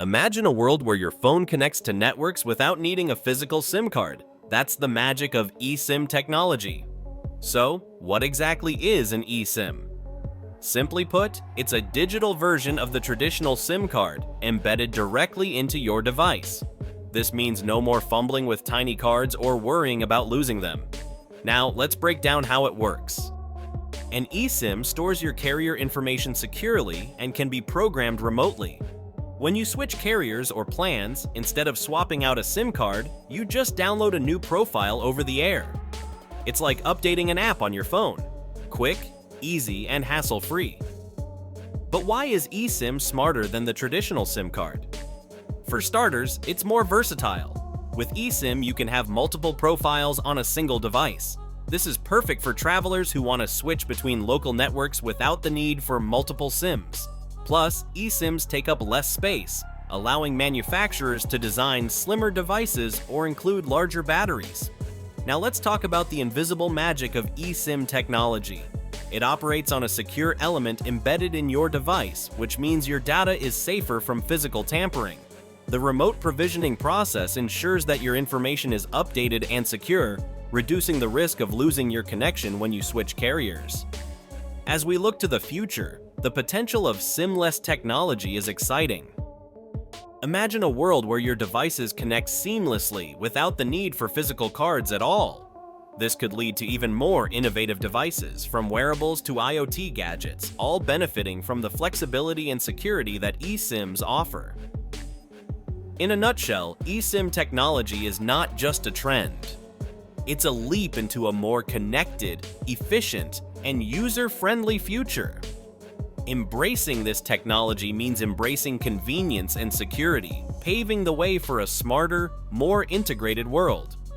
Imagine a world where your phone connects to networks without needing a physical SIM card. That's the magic of eSIM technology. So, what exactly is an eSIM? Simply put, it's a digital version of the traditional SIM card embedded directly into your device. This means no more fumbling with tiny cards or worrying about losing them. Now, let's break down how it works. An eSIM stores your carrier information securely and can be programmed remotely. When you switch carriers or plans, instead of swapping out a SIM card, you just download a new profile over the air. It's like updating an app on your phone. Quick, easy, and hassle-free. But why is eSIM smarter than the traditional SIM card? For starters, it's more versatile. With eSIM, you can have multiple profiles on a single device. This is perfect for travelers who want to switch between local networks without the need for multiple SIMs. Plus, eSIMs take up less space, allowing manufacturers to design slimmer devices or include larger batteries. Now let's talk about the invisible magic of eSIM technology. It operates on a secure element embedded in your device, which means your data is safer from physical tampering. The remote provisioning process ensures that your information is updated and secure, reducing the risk of losing your connection when you switch carriers. As we look to the future, the potential of SIM-less technology is exciting. Imagine a world where your devices connect seamlessly without the need for physical cards at all. This could lead to even more innovative devices, from wearables to IoT gadgets, all benefiting from the flexibility and security that eSIMs offer. In a nutshell, eSIM technology is not just a trend. It's a leap into a more connected, efficient, and user-friendly future. Embracing this technology means embracing convenience and security, paving the way for a smarter, more integrated world.